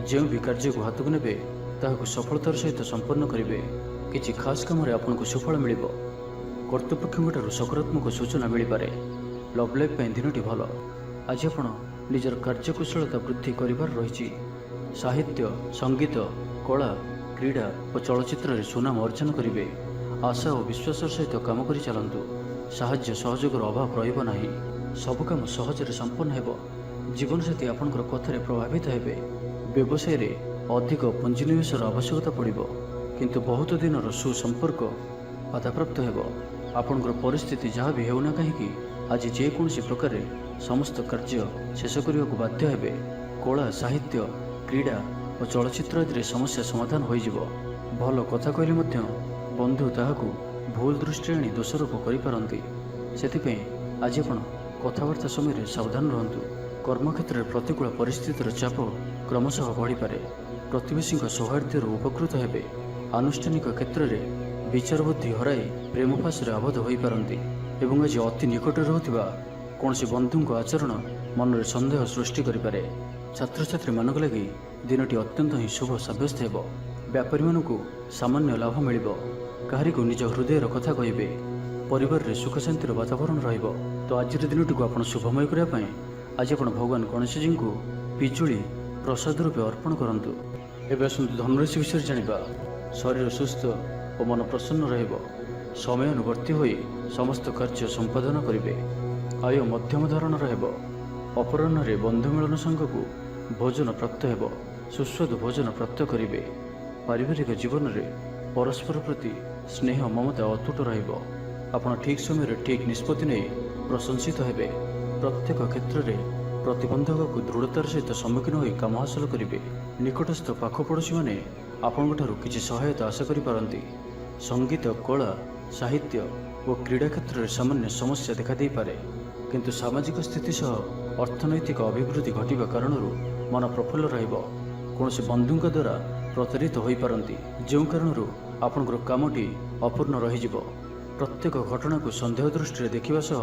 ଯେଉଁ ବି କାର୍ଯ୍ୟକୁ ହାତକୁ ନେବେ ତାହାକୁ ସଫଳତାର ସହିତ ସମ୍ପନ୍ନ କରିବେ। କିଛି ଖାସ୍ କାମରେ ଆପଣଙ୍କୁ ସୁଫଳ ମିଳିବ। କର୍ତ୍ତୃପକ୍ଷଙ୍କଠାରୁ ସକାରାତ୍ମକ ସୂଚନା ମିଳିପାରେ। ଲଭ୍ ଲାଇଫ୍ ପାଇଁ ଦିନଟି ଭଲ। ଆଜି ଆପଣ ନିଜର କାର୍ଯ୍ୟକୁଶଳତା ବୃଦ୍ଧି କରିବାର ରହିଛି। ସାହିତ୍ୟ, ସଙ୍ଗୀତ, କଳା, କ୍ରୀଡ଼ା ଓ ଚଳଚ୍ଚିତ୍ରରେ ସୁନାମ ଅର୍ଜନ କରିବେ। ଆଶା ଓ ବିଶ୍ୱାସର ସହିତ କାମ କରି ଚାଲନ୍ତୁ। ସାହାଯ୍ୟ ସହଯୋଗର ଅଭାବ ରହିବ ନାହିଁ। ସବୁ କାମ ସହଜରେ ସମ୍ପନ୍ନ ହେବ। ଜୀବନସାଥୀ ଆପଣଙ୍କର କଥାରେ ପ୍ରଭାବିତ ହେବେ। ବ୍ୟବସାୟରେ ଅଧିକ ପୁଞ୍ଜିନିବେଶର ଆବଶ୍ୟକତା ପଡ଼ିବ, କିନ୍ତୁ ବହୁତ ଦିନର ସୁସମ୍ପର୍କ ବାଧାପ୍ରାପ୍ତ ହେବ। ଆପଣଙ୍କର ପରିସ୍ଥିତି ଯାହା ବି ହେଉନା କାହିଁକି ଆଜି ଯେକୌଣସି ପ୍ରକାରେ ସମସ୍ତ କାର୍ଯ୍ୟ ଶେଷ କରିବାକୁ ବାଧ୍ୟ ହେବେ। କଳା, ସାହିତ୍ୟ, କ୍ରୀଡ଼ା ଓ ଚଳଚ୍ଚିତ୍ର ଆଦିରେ ସମସ୍ୟା ସମାଧାନ ହୋଇଯିବ। ଭଲ କଥା କହିଲେ ମଧ୍ୟ ବନ୍ଧୁ ତାହାକୁ ଭୁଲ ଦୃଷ୍ଟିରେ ଆଣି ଦୋଷାରୋପ କରିପାରନ୍ତି। ସେଥିପାଇଁ ଆଜି ଆପଣ କଥାବାର୍ତ୍ତା ସମୟରେ ସାବଧାନ ରୁହନ୍ତୁ। କର୍ମକ୍ଷେତ୍ରରେ ପ୍ରତିକୂଳ ପରିସ୍ଥିତିର ଚାପ କ୍ରମଶଃ ବଢ଼ିପାରେ। ପ୍ରତିବେଶୀଙ୍କ ସୌହାର୍ଦ୍ଦ୍ୟରୁ ଉପକୃତ ହେବେ। ଆନୁଷ୍ଠାନିକ କ୍ଷେତ୍ରରେ ବିଚାର ବୁଦ୍ଧି ହରାଇ ପ୍ରେମ ଫାଶରେ ଆବଦ୍ଧ ହୋଇପାରନ୍ତି ଏବଂ ଆଜି ଅତି ନିକଟରେ ରହୁଥିବା କୌଣସି ବନ୍ଧୁଙ୍କ ଆଚରଣ ମନରେ ସନ୍ଦେହ ସୃଷ୍ଟି କରିପାରେ। ଛାତ୍ରଛାତ୍ରୀମାନଙ୍କ ଲାଗି ଦିନଟି ଅତ୍ୟନ୍ତ ହିଁ ଶୁଭ ସାବ୍ୟସ୍ତ ହେବ। ବ୍ୟାପାରୀମାନଙ୍କୁ ସାମାନ୍ୟ ଲାଭ ମିଳିବ। କାହାରିକୁ ନିଜ ହୃଦୟର କଥା କହିବେ। ପରିବାରରେ ସୁଖ ଶାନ୍ତିର ବାତାବରଣ ରହିବ। ତ ଆଜିର ଦିନଟିକୁ ଆପଣ ଶୁଭମୟ କରିବା ପାଇଁ ଆଜି ଆପଣ ଭଗବାନ ଗଣେଶଜୀଙ୍କୁ ପିଜୁଳି ପ୍ରସାଦ ରୂପେ ଅର୍ପଣ କରନ୍ତୁ। ଏବେ ଆସନ୍ତୁ ଧନୁରାଶି ବିଷୟରେ ଜାଣିବା। ଶରୀର ସୁସ୍ଥ ଓ ମନ ପ୍ରସନ୍ନ ରହିବ। ସମୟାନୁବର୍ତ୍ତୀ ହୋଇ ସମସ୍ତ କାର୍ଯ୍ୟ ସମ୍ପାଦନ କରିବେ। ଆୟ ମଧ୍ୟମ ଧରଣର ହେବ। ଅପରାହ୍ନରେ ବନ୍ଧୁ ମିଳନ ସାଙ୍ଗକୁ ଭୋଜନ ପ୍ରାପ୍ତ ହେବ। ସୁସ୍ୱାଦୁ ଭୋଜନ ପ୍ରାପ୍ତ କରିବେ। ପାରିବାରିକ ଜୀବନରେ ପରସ୍ପର ପ୍ରତି ସ୍ନେହ ମମତା ଅତୁଟ ରହିବ। ଆପଣ ଠିକ୍ ସମୟରେ ଠିକ୍ ନିଷ୍ପତ୍ତି ନେଇ ପ୍ରଶଂସିତ ହେବେ। ପ୍ରତ୍ୟେକ କ୍ଷେତ୍ରରେ ପ୍ରତିବନ୍ଧକକୁ ଦୃଢ଼ତାର ସହିତ ସମ୍ମୁଖୀନ ହୋଇ କାମ ହାସଲ କରିବେ। ନିକଟସ୍ଥ ପାଖ ପଡ଼ୋଶୀମାନେ ଆପଣଙ୍କଠାରୁ କିଛି ସହାୟତା ଆଶା କରିପାରନ୍ତି। ସଙ୍ଗୀତ, କଳା, ସାହିତ୍ୟ ଓ କ୍ରୀଡ଼ା କ୍ଷେତ୍ରରେ ସାମାନ୍ୟ ସମସ୍ୟା ଦେଖାଦେଇପାରେ, କିନ୍ତୁ ସାମାଜିକ ସ୍ଥିତି ସହ ଅର୍ଥନୈତିକ ଅଭିବୃଦ୍ଧି ଘଟିବା କାରଣରୁ ମନ ପ୍ରଫୁଲ୍ଲ ରହିବ। କୌଣସି ବନ୍ଧୁଙ୍କ ଦ୍ୱାରା ପ୍ରତାରିତ ହୋଇପାରନ୍ତି, ଯେଉଁ କାରଣରୁ ଆପଣଙ୍କର କାମଟି ଅପୂର୍ଣ୍ଣ ରହିଯିବ। ପ୍ରତ୍ୟେକ ଘଟଣାକୁ ସନ୍ଦେହ ଦୃଷ୍ଟିରେ ଦେଖିବା ସହ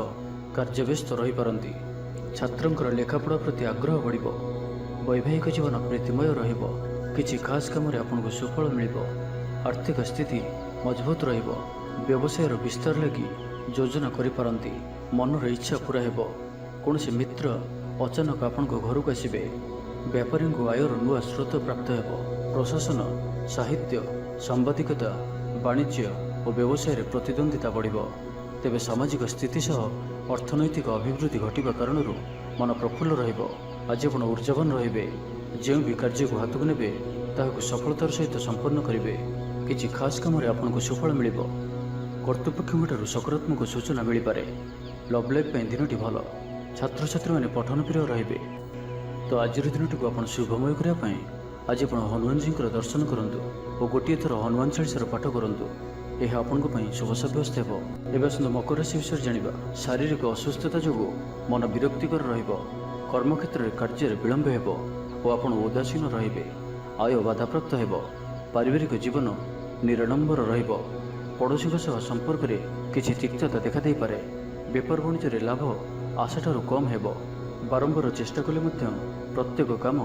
କାର୍ଯ୍ୟବ୍ୟସ୍ତ ରହିପାରନ୍ତି। ଛାତ୍ରଙ୍କର ଲେଖାପଢ଼ା ପ୍ରତି ଆଗ୍ରହ ବଢ଼ିବ। ବୈବାହିକ ଜୀବନ ପ୍ରୀତିମୟ ରହିବ। କିଛି ଖାସ୍ କାମରେ ଆପଣଙ୍କୁ ସୁଫଳ ମିଳିବ। ଆର୍ଥିକ ସ୍ଥିତି ମଜବୁତ ରହିବ। ବ୍ୟବସାୟର ବିସ୍ତାର ଲାଗି ଯୋଜନା କରିପାରନ୍ତି। ମନର ଇଚ୍ଛା ପୂରା ହେବ। କୌଣସି ମିତ୍ର ଅଚାନକ ଆପଣଙ୍କ ଘରକୁ ଆସିବେ। ବ୍ୟାପାରୀଙ୍କୁ ଆୟର ନୂଆ ସ୍ରୋତ ପ୍ରାପ୍ତ ହେବ। ପ୍ରଶାସନ, ସାହିତ୍ୟ, ସାମ୍ବାଦିକତା, ବାଣିଜ୍ୟ ଓ ବ୍ୟବସାୟରେ ପ୍ରତିଦ୍ୱନ୍ଦ୍ୱିତା ବଢ଼ିବ। ତେବେ ସାମାଜିକ ସ୍ଥିତି ସହ ଅର୍ଥନୈତିକ ଅଭିବୃଦ୍ଧି ଘଟିବା କାରଣରୁ ମନ ପ୍ରଫୁଲ୍ଲ ରହିବ। ଆଜି ଆପଣ ଊର୍ଜାବାନ ରହିବେ। ଯେଉଁ ବି କାର୍ଯ୍ୟକୁ ହାତକୁ ନେବେ ତାହାକୁ ସଫଳତାର ସହିତ ସମ୍ପନ୍ନ କରିବେ। କିଛି ଖାସ୍ କାମରେ ଆପଣଙ୍କୁ ସୁଫଳ ମିଳିବ। କର୍ତ୍ତୃପକ୍ଷଙ୍କଠାରୁ ସକାରାତ୍ମକ ସୂଚନା ମିଳିପାରେ। ଲଭ୍ ଲାଇଫ୍ ପାଇଁ ଦିନଟି ଭଲ। ଛାତ୍ରଛାତ୍ରୀମାନେ ପଠନ ପ୍ରିୟ ରହିବେ। ତ ଆଜିର ଦିନଟିକୁ ଆପଣ ଶୁଭମୟ କରିବା ପାଇଁ ଆଜି ଆପଣ ହନୁମାନଜୀଙ୍କର ଦର୍ଶନ କରନ୍ତୁ ଓ ଗୋଟିଏ ଥର ହନୁମାନ ଚାଳିଶାର ପାଠ କରନ୍ତୁ। ଏହା ଆପଣଙ୍କ ପାଇଁ ଶୁଭ ସାବ୍ୟସ୍ତ ହେବ। ଏବେ ଆସନ୍ତୁ ମକର ରାଶି ବିଷୟରେ ଜାଣିବା। ଶାରୀରିକ ଅସୁସ୍ଥତା ଯୋଗୁଁ ମନ ବିରକ୍ତିକର ରହିବ। କର୍ମକ୍ଷେତ୍ରରେ କାର୍ଯ୍ୟରେ ବିଳମ୍ବ ହେବ ଓ ଆପଣ ଉଦାସୀନ ରହିବେ। ଆୟ ବାଧାପ୍ରାପ୍ତ ହେବ। ପାରିବାରିକ ଜୀବନ ନିରାଡ଼ମ୍ବର ରହିବ। ପଡ଼ୋଶୀଙ୍କ ସହ ସମ୍ପର୍କରେ କିଛି ତିକ୍ତତା ଦେଖାଦେଇପାରେ। ବେପାର ବାଣିଜ୍ୟରେ ଲାଭ ଆଶାଠାରୁ କମ୍ ହେବ। ବାରମ୍ବାର ଚେଷ୍ଟା କଲେ ମଧ୍ୟ ପ୍ରତ୍ୟେକ କାମ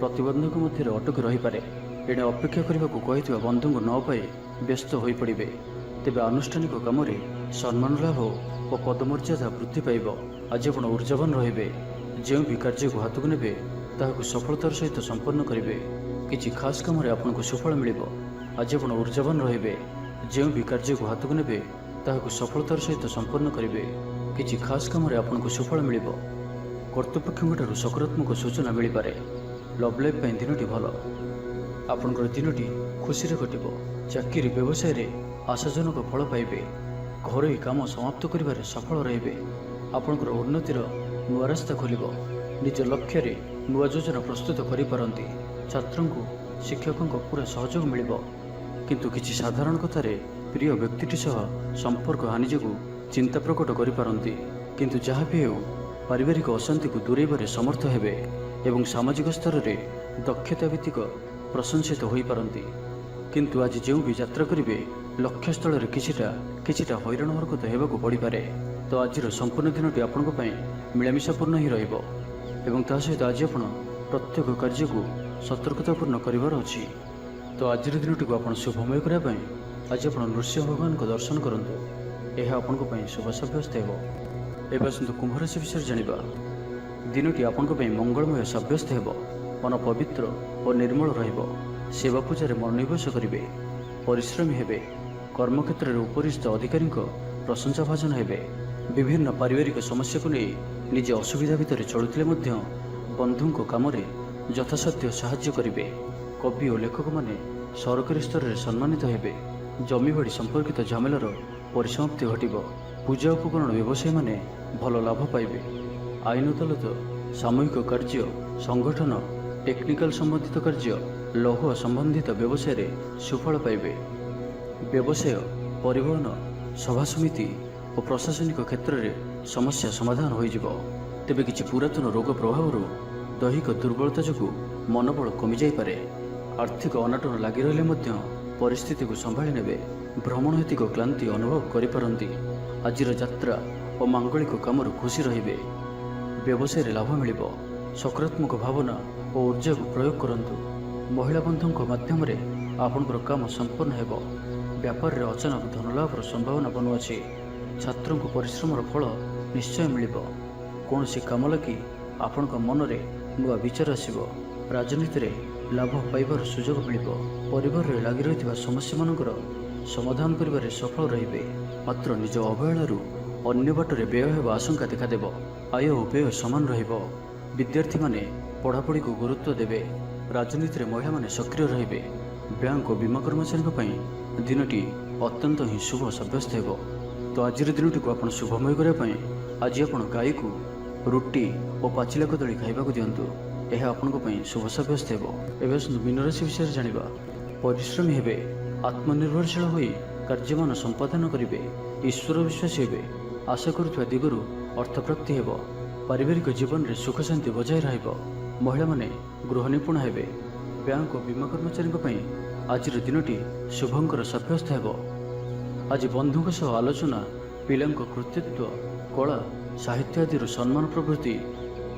ପ୍ରତିବନ୍ଧକ ମଧ୍ୟରେ ଅଟକି ରହିପାରେ। ଏଣେ ଅପେକ୍ଷା କରିବାକୁ କହିଥିବା ବନ୍ଧୁଙ୍କୁ ନ ପାଇ ବ୍ୟସ୍ତ ହୋଇପଡ଼ିବେ। ତେବେ ଆନୁଷ୍ଠାନିକ କାମରେ ସମ୍ମାନ ଲାଭ ଓ ପଦମର୍ଯ୍ୟାଦା ବୃଦ୍ଧି ପାଇବ। ଆଜି ଆପଣ ଊର୍ଜାବାନ ରହିବେ। ଯେଉଁ ବି କାର୍ଯ୍ୟକୁ ହାତକୁ ନେବେ ତାହାକୁ ସଫଳତାର ସହିତ ସମ୍ପନ୍ନ କରିବେ। କିଛି ଖାସ୍ କାମରେ ଆପଣଙ୍କୁ ସୁଫଳ ମିଳିବ। ଆଜି ଆପଣ ଊର୍ଜାବାନ ରହିବେ। ଯେଉଁ ବି କାର୍ଯ୍ୟକୁ ହାତକୁ ନେବେ ତାହାକୁ ସଫଳତାର ସହିତ ସମ୍ପନ୍ନ କରିବେ। କିଛି ଖାସ୍ କାମରେ ଆପଣଙ୍କୁ ସୁଫଳ ମିଳିବ। କର୍ତ୍ତୃପକ୍ଷଙ୍କଠାରୁ ସକାରାତ୍ମକ ସୂଚନା ମିଳିପାରେ। ଲଭ୍ ଲାଇଫ୍ ପାଇଁ ଦିନଟି ଭଲ। ଆପଣଙ୍କର ଦିନଟି ଖୁସିରେ କଟିବ। ଚାକିରି ବ୍ୟବସାୟରେ ଆଶାଜନକ ଫଳ ପାଇବେ। ଘରୋଇ କାମ ସମାପ୍ତ କରିବାରେ ସଫଳ ରହିବେ। ଆପଣଙ୍କର ଉନ୍ନତିର ନୂଆ ରାସ୍ତା ଖୋଲିବ। ନିଜ ଲକ୍ଷ୍ୟରେ ନୂଆ ଯୋଜନା ପ୍ରସ୍ତୁତ କରିପାରନ୍ତି। ଛାତ୍ରଙ୍କୁ ଶିକ୍ଷକଙ୍କ ପୁରା ସହଯୋଗ ମିଳିବ, କିନ୍ତୁ କିଛି ସାଧାରଣ କଥାରେ ପ୍ରିୟ ବ୍ୟକ୍ତିଟି ସହ ସମ୍ପର୍କ ହାନି ଯୋଗୁଁ ଚିନ୍ତା ପ୍ରକଟ କରିପାରନ୍ତି। କିନ୍ତୁ ଯାହା ବି ହେଉ ପାରିବାରିକ ଅଶାନ୍ତିକୁ ଦୂରେଇବାରେ ସମର୍ଥ ହେବେ ଏବଂ ସାମାଜିକ ସ୍ତରରେ ଦକ୍ଷତା ଭିତ୍ତିକ ପ୍ରଶଂସିତ ହୋଇପାରନ୍ତି। କିନ୍ତୁ ଆଜି ଯେଉଁ ବି ଯାତ୍ରା କରିବେ ଲକ୍ଷ୍ୟସ୍ଥଳରେ କିଛିଟା ହଇରାଣ ହରକତ ହେବାକୁ ପଡ଼ିପାରେ। ତ ଆଜିର ସମ୍ପୂର୍ଣ୍ଣ ଦିନଟି ଆପଣଙ୍କ ପାଇଁ ମିଳାମିଶାପୂର୍ଣ୍ଣ ହିଁ ରହିବ ଏବଂ ତା ସହିତ ଆଜି ଆପଣ ପ୍ରତ୍ୟେକ କାର୍ଯ୍ୟକୁ ସତର୍କତାପୂର୍ଣ୍ଣ କରିବାର ଅଛି। ତ ଆଜିର ଦିନଟିକୁ ଆପଣ ଶୁଭମୟ କରିବା ପାଇଁ ଆଜି ଆପଣ ନୃସିଂହ ଭଗବାନଙ୍କ ଦର୍ଶନ କରନ୍ତୁ। ଏହା ଆପଣଙ୍କ ପାଇଁ ଶୁଭ ସାବ୍ୟସ୍ତ ହେବ। ଏବେ ଆସନ୍ତୁ କୁମ୍ଭ ରାଶି ବିଷୟରେ ଜାଣିବା। ଦିନଟି ଆପଣଙ୍କ ପାଇଁ ମଙ୍ଗଳମୟ ସାବ୍ୟସ୍ତ ହେବ। ମନ ପବିତ୍ର ଓ ନିର୍ମଳ ରହିବ। ସେବା ପୂଜାରେ ମନୋନିବେଶ କରିବେ। ପରିଶ୍ରମୀ ହେବେ। କର୍ମକ୍ଷେତ୍ରରେ ଉପରିସ୍ଥ ଅଧିକାରୀଙ୍କ ପ୍ରଶଂସାଭାଜନ ହେବେ। ବିଭିନ୍ନ ପାରିବାରିକ ସମସ୍ୟାକୁ ନେଇ ନିଜେ ଅସୁବିଧା ଭିତରେ ଚଳୁଥିଲେ ମଧ୍ୟ ବନ୍ଧୁଙ୍କ କାମରେ ଯଥାସାଧ୍ୟ ସାହାଯ୍ୟ କରିବେ। କବି ଓ ଲେଖକମାନେ ସରକାରୀ ସ୍ତରରେ ସମ୍ମାନିତ ହେବେ। ଜମିବାଡ଼ି ସମ୍ପର୍କିତ ଝାମେଲାର ପରିସମାପ୍ତି ଘଟିବ। ପୂଜା ଉପକରଣ ବ୍ୟବସାୟୀମାନେ ଭଲ ଲାଭ ପାଇବେ। ଆଇନ ଅଦାଲତ, ସାମୂହିକ କାର୍ଯ୍ୟ, ସଂଗଠନ, ଟେକ୍ନିକାଲ ସମ୍ବନ୍ଧିତ କାର୍ଯ୍ୟ, ଲୌହ ସମ୍ବନ୍ଧିତ ବ୍ୟବସାୟରେ ସୁଫଳ ପାଇବେ। ବ୍ୟବସାୟ, ପରିବହନ, ସଭାସମିତି ଓ ପ୍ରଶାସନିକ କ୍ଷେତ୍ରରେ ସମସ୍ୟା ସମାଧାନ ହୋଇଯିବ। ତେବେ କିଛି ପୁରାତନ ରୋଗ ପ୍ରଭାବରୁ ଦୈହିକ ଦୁର୍ବଳତା ଯୋଗୁଁ ମନୋବଳ କମିଯାଇପାରେ। ଆର୍ଥିକ ଅନାଟନ ଲାଗି ରହିଲେ ମଧ୍ୟ ପରିସ୍ଥିତିକୁ ସମ୍ଭାଳି ନେବେ। ଭ୍ରମଣ ହେତିକ କ୍ଳାନ୍ତି ଅନୁଭବ କରିପାରନ୍ତି। ଆଜିର ଯାତ୍ରା ଓ ମାଙ୍ଗଳିକ କାମରୁ ଖୁସି ରହିବେ। ବ୍ୟବସାୟରେ ଲାଭ ମିଳିବ। ସକାରାତ୍ମକ ଭାବନା ଓ ଉର୍ଜାକୁ ପ୍ରୟୋଗ କରନ୍ତୁ। ମହିଳା ବନ୍ଧୁଙ୍କ ମାଧ୍ୟମରେ ଆପଣଙ୍କର କାମ ସମ୍ପନ୍ନ ହେବ। ବ୍ୟାପାରରେ ଅଚାନକ ଧନଲାଭର ସମ୍ଭାବନା ବନୁଅଛି। ଛାତ୍ରଙ୍କୁ ପରିଶ୍ରମର ଫଳ ନିଶ୍ଚୟ ମିଳିବ। କୌଣସି କାମ ଲାଗି ଆପଣଙ୍କ ମନରେ ନୂଆ ବିଚାର ଆସିବ। ରାଜନୀତିରେ ଲାଭ ପାଇବାର ସୁଯୋଗ ମିଳିବ। ପରିବାରରେ ଲାଗି ରହିଥିବା ସମସ୍ୟାମାନଙ୍କର ସମାଧାନ କରିବାରେ ସଫଳ ରହିବେ। ମାତ୍ର ନିଜ ଅବହେଳାରୁ ଅନ୍ୟ ବାଟରେ ବ୍ୟୟ ହେବା ଆଶଙ୍କା ଦେଖାଦେବ। ଆୟ ଓ ବ୍ୟୟ ସମାନ ରହିବ। ବିଦ୍ୟାର୍ଥୀମାନେ ପଢ଼ାପଢ଼ିକୁ ଗୁରୁତ୍ୱ ଦେବେ। ରାଜନୀତିରେ ମହିଳାମାନେ ସକ୍ରିୟ ରହିବେ। ବ୍ୟାଙ୍କ ଓ ବୀମା କର୍ମଚାରୀଙ୍କ ପାଇଁ ଦିନଟି ଅତ୍ୟନ୍ତ ହିଁ ଶୁଭ ସାବ୍ୟସ୍ତ ହେବ। ତ ଆଜିର ଦିନଟିକୁ ଆପଣ ଶୁଭମୟ କରିବା ପାଇଁ ଆଜି ଆପଣ ଗାଈକୁ ରୁଟି ଓ ପାଚିଲା କଦଳୀ ଖାଇବାକୁ ଦିଅନ୍ତୁ। ଏହା ଆପଣଙ୍କ ପାଇଁ ଶୁଭ ସାବ୍ୟସ୍ତ ହେବ। ଏବେ ଆସନ୍ତୁ ମୀନ ରାଶି ବିଷୟରେ ଜାଣିବା। ପରିଶ୍ରମୀ ହେବେ। ଆତ୍ମନିର୍ଭରଶୀଳ ହୋଇ କାର୍ଯ୍ୟମାନ ସମ୍ପାଦନ କରିବେ। ଈଶ୍ୱର ବିଶ୍ୱାସୀ ହେବେ। ଆଶା କରୁଥିବା ଦିଗରୁ ଅର୍ଥପ୍ରାପ୍ତି ହେବ। ପାରିବାରିକ ଜୀବନରେ ସୁଖ ଶାନ୍ତି ବଜାୟ ରହିବ। ମହିଳାମାନେ ଗୃହ ନିପୁଣ ହେବେ। ବ୍ୟାଙ୍କ ଓ ବୀମା କର୍ମଚାରୀଙ୍କ ପାଇଁ ଆଜିର ଦିନଟି ଶୁଭଙ୍କର ସାବ୍ୟସ୍ତ ହେବ। ଆଜି ବନ୍ଧୁଙ୍କ ସହ ଆଲୋଚନା, ପିଲାଙ୍କ କୃତିତ୍ୱ, କଳା, ସାହିତ୍ୟ ଆଦିର ସମ୍ମାନ ପ୍ରଭୃତି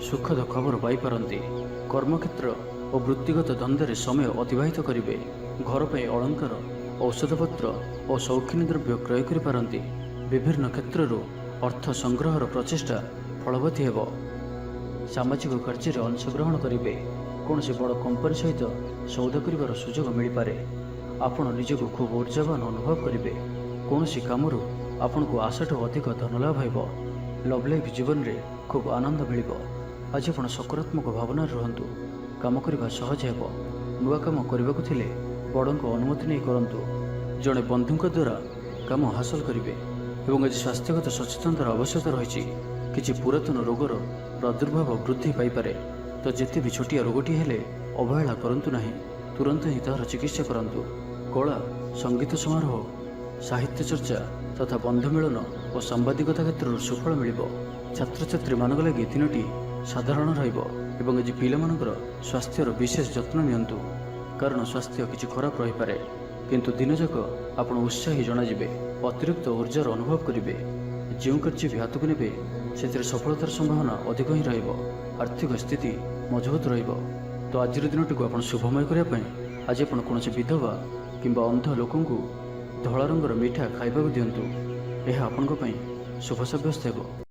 ସୁଖଦ ଖବର ପାଇପାରନ୍ତି। କର୍ମକ୍ଷେତ୍ର ଓ ବୃତ୍ତିଗତ ଧନ୍ଦାରେ ସମୟ ଅତିବାହିତ କରିବେ। ଘର ପାଇଁ ଅଳଙ୍କାର, ଔଷଧପତ୍ର ଓ ସୌଖିନୀ ଦ୍ରବ୍ୟ କ୍ରୟ କରିପାରନ୍ତି। ବିଭିନ୍ନ କ୍ଷେତ୍ରରୁ ଅର୍ଥ ସଂଗ୍ରହର ପ୍ରଚେଷ୍ଟା ଫଳବତୀ ହେବ। ସାମାଜିକ କାର୍ଯ୍ୟରେ ଅଂଶଗ୍ରହଣ କରିବେ। କୌଣସି ବଡ଼ କମ୍ପାନୀ ସହିତ ସୌଦା କରିବାର ସୁଯୋଗ ମିଳିପାରେ। ଆପଣ ନିଜକୁ ଖୁବ୍ ଉର୍ଜାବାନ ଅନୁଭବ କରିବେ। କୌଣସି କାମରୁ ଆପଣଙ୍କୁ ଆଶାଠୁ ଅଧିକ ଧନଲାଭ ହେବ। ଲଭ୍ ଲାଇଫ୍ ଜୀବନରେ ଖୁବ୍ ଆନନ୍ଦ ମିଳିବ। ଆଜି ଆପଣ ସକାରାତ୍ମକ ଭାବନାରେ ରୁହନ୍ତୁ। କାମ କରିବା ସହଜ ହେବ। ନୂଆ କାମ କରିବାକୁ ଥିଲେ ବଡ଼ଙ୍କ ଅନୁମତି ନେଇ କରନ୍ତୁ। ଜଣେ ବନ୍ଧୁଙ୍କ ଦ୍ୱାରା କାମ ହାସଲ କରିବେ ଏବଂ ଆଜି ସ୍ୱାସ୍ଥ୍ୟଗତ ସଚେତନତାର ଆବଶ୍ୟକତା ରହିଛି। କିଛି ପୁରାତନ ରୋଗର ପ୍ରାଦୁର୍ଭାବ ବୃଦ୍ଧି ପାଇପାରେ। ତ ଯେତେ ବି ଛୋଟିଆ ରୋଗଟି ହେଲେ ଅବହେଳା କରନ୍ତୁ ନାହିଁ। ତୁରନ୍ତ ହିଁ ତାହାର ଚିକିତ୍ସା କରନ୍ତୁ। କଳା, ସଙ୍ଗୀତ ସମାରୋହ, ସାହିତ୍ୟ ଚର୍ଚ୍ଚା ତଥା ବନ୍ଧୁ ମିଳନ ଓ ସାମ୍ବାଦିକତା କ୍ଷେତ୍ରରୁ ସୁଫଳ ମିଳିବ। ଛାତ୍ରଛାତ୍ରୀମାନଙ୍କ ଲାଗି ଦିନଟି ସାଧାରଣ ରହିବ ଏବଂ ଆଜି ପିଲାମାନଙ୍କର ସ୍ୱାସ୍ଥ୍ୟର ବିଶେଷ ଯତ୍ନ ନିଅନ୍ତୁ। କାରଣ ସ୍ୱାସ୍ଥ୍ୟ କିଛି ଖରାପ ରହିପାରେ। କିନ୍ତୁ ଦିନଯାକ ଆପଣ ଉତ୍ସାହୀ ଜଣାଯିବେ। ଅତିରିକ୍ତ ଉର୍ଜାର ଅନୁଭବ କରିବେ। ଯେଉଁ କାର୍ଯ୍ୟ ବି ହାତକୁ ନେବେ ସେଥିରେ ସଫଳତାର ସମ୍ଭାବନା ଅଧିକ ହିଁ ରହିବ। ଆର୍ଥିକ ସ୍ଥିତି ମଜବୁତ ରହିବ। ତ ଆଜିର ଦିନଟିକୁ ଆପଣ ଶୁଭମୟ କରିବା ପାଇଁ ଆଜି ଆପଣ କୌଣସି ବିଧବା କିମ୍ବା ଅନ୍ଧ ଲୋକଙ୍କୁ ଧଳା ରଙ୍ଗର ମିଠା ଖାଇବାକୁ ଦିଅନ୍ତୁ। ଏହା ଆପଣଙ୍କ ପାଇଁ ଶୁଭ ସାବ୍ୟସ୍ତ ହେବ।